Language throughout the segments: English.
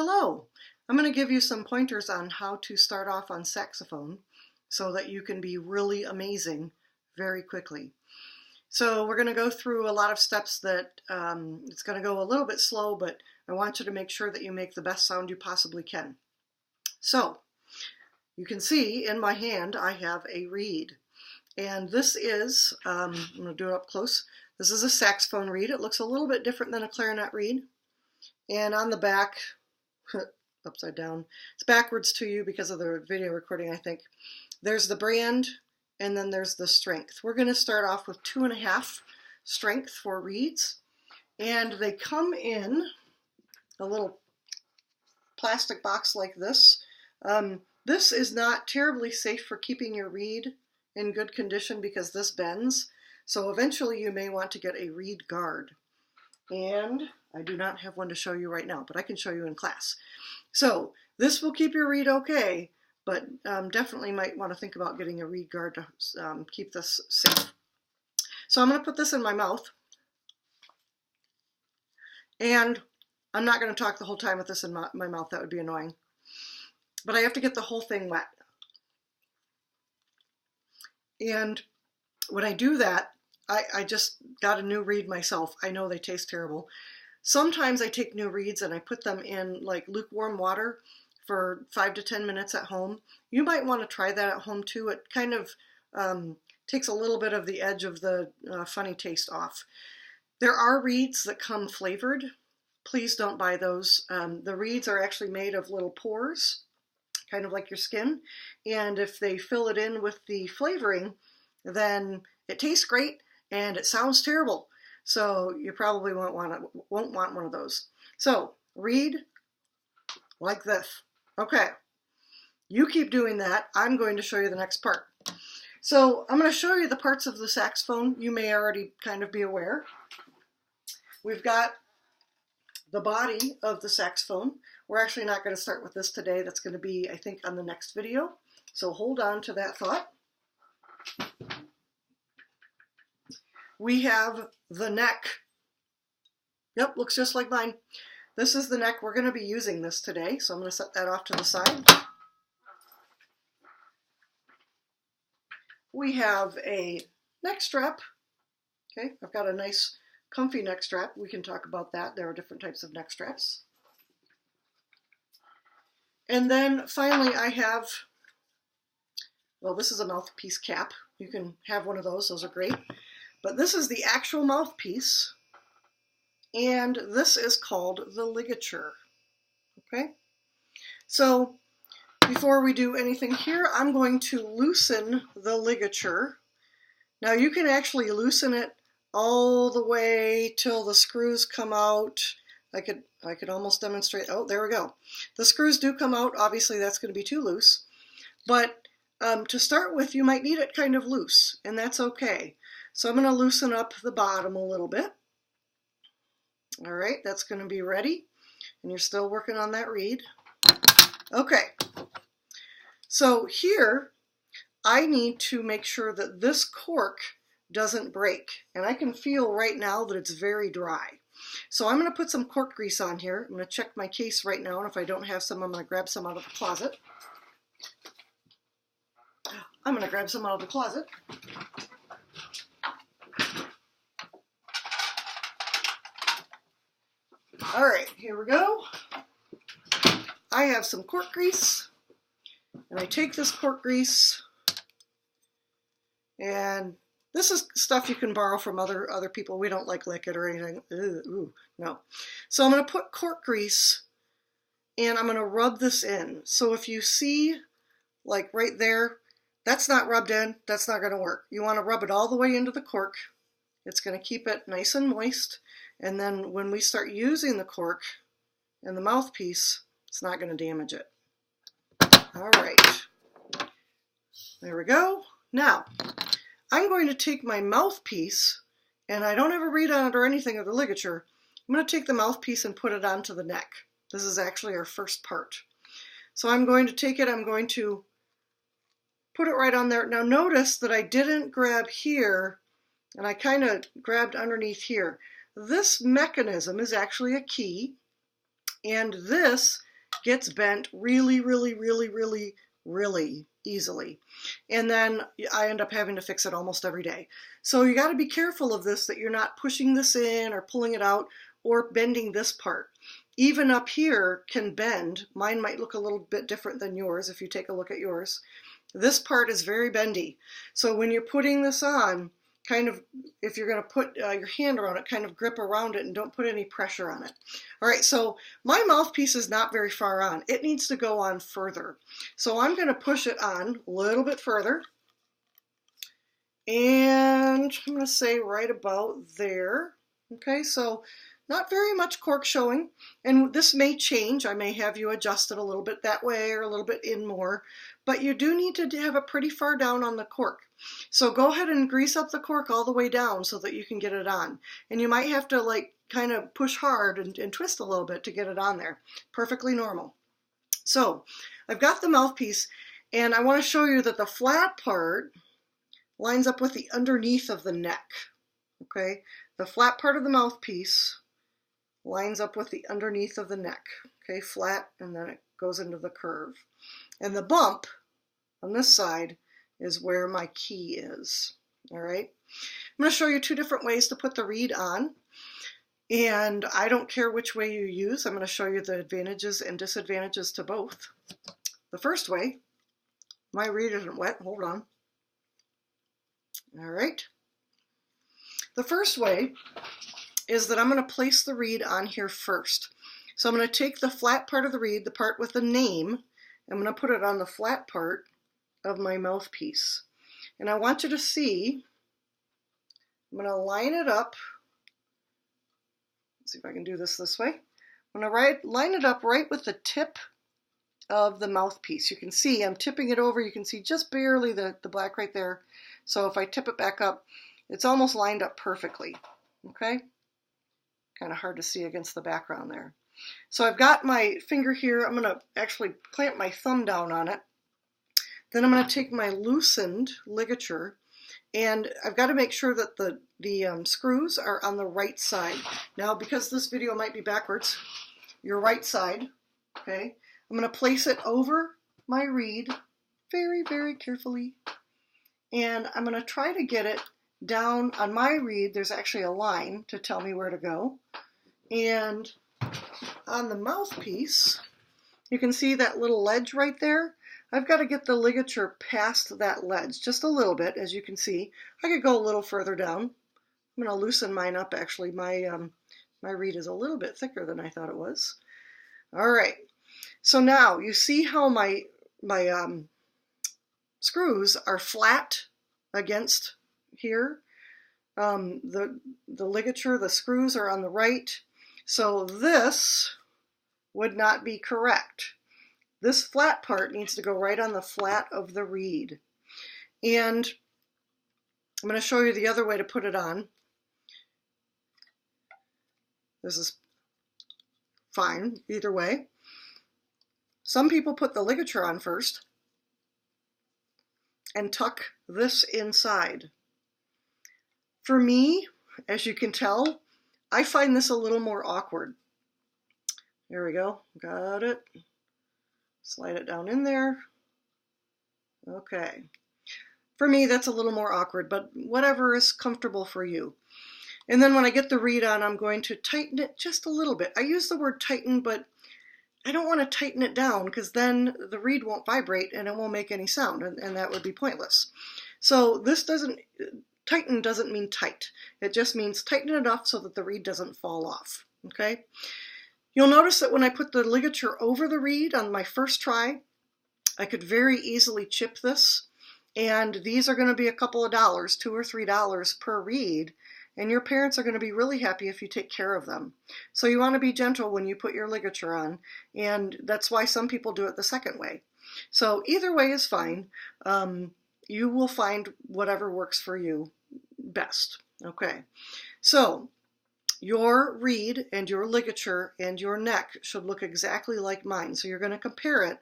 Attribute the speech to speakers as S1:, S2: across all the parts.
S1: Hello, I'm going to give you some pointers on how to start off on saxophone so that you can be really amazing very quickly. So we're going to go through a lot of steps that it's going to go a little bit slow, but I want you to make sure that you make the best sound you possibly can. So you can see in my hand I have a reed, and this is, I'm going to do it up close, this is a saxophone reed. It looks a little bit different than a clarinet reed, and on the back, upside down, it's backwards to you because of the video recording, I think. There's the brand, and then there's the strength. We're going to start off with 2.5 strength for reeds, and they come in a little plastic box like this. This is not terribly safe for keeping your reed in good condition because this bends, so eventually you may want to get a reed guard. And I do not have one to show you right now, but I can show you in class. So this will keep your reed okay, but definitely might want to think about getting a reed guard to keep this safe. So I'm going to put this in my mouth, and I'm not going to talk the whole time with this in my mouth. That would be annoying. But I have to get the whole thing wet. And when I do that, I just got a new reed myself. I know they taste terrible. Sometimes I take new reeds and I put them in like lukewarm water for 5 to 10 minutes at home. You might want to try that at home too. It kind of takes a little bit of the edge of the funny taste off. There are reeds that come flavored. Please don't buy those. The reeds are actually made of little pores, kind of like your skin. And if they fill it in with the flavoring, then it tastes great and it sounds terrible. So you probably won't want one of those. So reed like this. Okay, you keep doing that. I'm going to show you the next part. So I'm going to show you the parts of the saxophone you may already kind of be aware. We've got the body of the saxophone. We're actually not going to start with this today. That's going to be, I think, on the next video. So hold on to that thought. We have the neck. Yep, looks just like mine. This is the neck. We're going to be using this today, so I'm going to set that off to the side. We have a neck strap. Okay, I've got a nice comfy neck strap. We can talk about that. There are different types of neck straps. And then finally I have, well, this is a mouthpiece cap. You can have one of those. Those are great. But this is the actual mouthpiece, and this is called the ligature. Okay? So before we do anything here, I'm going to loosen the ligature. Now you can actually loosen it all the way till the screws come out. I could almost demonstrate. Oh, there we go. The screws do come out. Obviously that's going to be too loose. But to start with, you might need it kind of loose, and that's okay. So I'm going to loosen up the bottom a little bit. All right, that's going to be ready. And you're still working on that reed. Okay. So here, I need to make sure that this cork doesn't break. And I can feel right now that it's very dry. So I'm going to put some cork grease on here. I'm going to check my case right now, and if I don't have some, I'm going to grab some out of the closet. I'm going to grab some out of the closet. All right, here we go. I have some cork grease, and I take this cork grease, and this is stuff you can borrow from other people. We don't like lick it or anything. Ooh, no. So I'm going to put cork grease, and I'm going to rub this in. So if you see, like right there, that's not rubbed in. That's not going to work. You want to rub it all the way into the cork. It's going to keep it nice and moist. And then when we start using the cork and the mouthpiece, it's not going to damage it. All right. There we go. Now, I'm going to take my mouthpiece, and I don't have a reed on it or anything of the ligature. I'm going to take the mouthpiece and put it onto the neck. This is actually our first part. So I'm going to take it, I'm going to put it right on there. Now notice that I didn't grab here, and I kind of grabbed underneath here. This mechanism is actually a key, and this gets bent really, really, really, really, really easily. And then I end up having to fix it almost every day. So you got to be careful of this, that you're not pushing this in or pulling it out or bending this part. Even up here can bend. Mine might look a little bit different than yours if you take a look at yours. This part is very bendy. So when you're putting this on, kind of, if you're going to put your hand around it, kind of grip around it and don't put any pressure on it. All right, so my mouthpiece is not very far on. It needs to go on further. So I'm going to push it on a little bit further. And I'm going to say right about there. Okay, so not very much cork showing. And this may change. I may have you adjust it a little bit that way or a little bit in more. But you do need to have it pretty far down on the cork. So go ahead and grease up the cork all the way down so that you can get it on. And you might have to like kind of push hard and twist a little bit to get it on there. Perfectly normal. So I've got the mouthpiece, and I want to show you that the flat part lines up with the underneath of the neck. Okay, the flat part of the mouthpiece lines up with the underneath of the neck. Okay, flat, and then it goes into the curve. And the bump on this side is where my key is. All right, I'm going to show you two different ways to put the reed on. And I don't care which way you use. I'm going to show you the advantages and disadvantages to both. The first way, my reed isn't wet. Hold on. All right. The first way is that I'm going to place the reed on here first. So I'm going to take the flat part of the reed, the part with the name, I'm going to put it on the flat part of my mouthpiece. And I want you to see, I'm going to line it up. Let's see if I can do this way. I'm going to line it up right with the tip of the mouthpiece. You can see I'm tipping it over. You can see just barely the black right there. So if I tip it back up, it's almost lined up perfectly. Okay? Kind of hard to see against the background there. So I've got my finger here. I'm going to actually plant my thumb down on it. Then I'm going to take my loosened ligature, and I've got to make sure that the screws are on the right side. Now, because this video might be backwards, your right side, okay, I'm going to place it over my reed very, very carefully, and I'm going to try to get it down on my reed. There's actually a line to tell me where to go, and on the mouthpiece, you can see that little ledge right there. I've got to get the ligature past that ledge just a little bit, as you can see. I could go a little further down. I'm going to loosen mine up, actually. My reed is a little bit thicker than I thought it was. All right. So now you see how my screws are flat against here. The ligature, the screws are on the right. So this would not be correct. This flat part needs to go right on the flat of the reed. And I'm going to show you the other way to put it on. This is fine either way. Some people put the ligature on first and tuck this inside. For me, as you can tell, I find this a little more awkward. There we go. Got it. Slide it down in there. Okay. For me, that's a little more awkward, but whatever is comfortable for you. And then when I get the reed on, I'm going to tighten it just a little bit. I use the word tighten, but I don't want to tighten it down because then the reed won't vibrate and it won't make any sound, and that would be pointless. So this tighten doesn't mean tight. It just means tighten it enough so that the reed doesn't fall off. Okay? You'll notice that when I put the ligature over the reed on my first try, I could very easily chip this. And these are going to be a couple of dollars, $2 or $3 per reed. And your parents are going to be really happy if you take care of them. So you want to be gentle when you put your ligature on. And that's why some people do it the second way. So either way is fine. You will find whatever works for you best. Okay. So your reed and your ligature and your neck should look exactly like mine. So you're going to compare it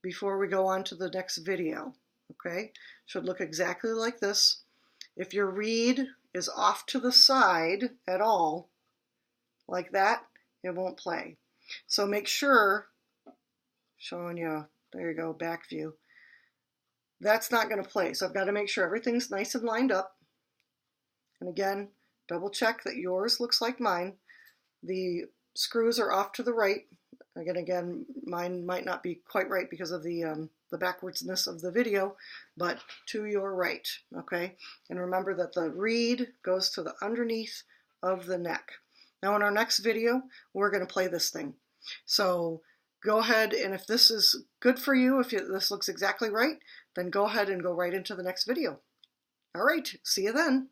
S1: before we go on to the next video. Okay? Should look exactly like this. If your reed is off to the side at all, like that, it won't play. So make sure showing you, there you go, back view. That's not going to play, so I've got to make sure everything's nice and lined up. And again, double check that yours looks like mine. The screws are off to the right. Again, mine might not be quite right because of the backwardsness of the video, but to your right, okay? And remember that the reed goes to the underneath of the neck. Now in our next video, we're going to play this thing. So go ahead, and if this is good for you, if this looks exactly right, then go ahead and go right into the next video. All right, see you then.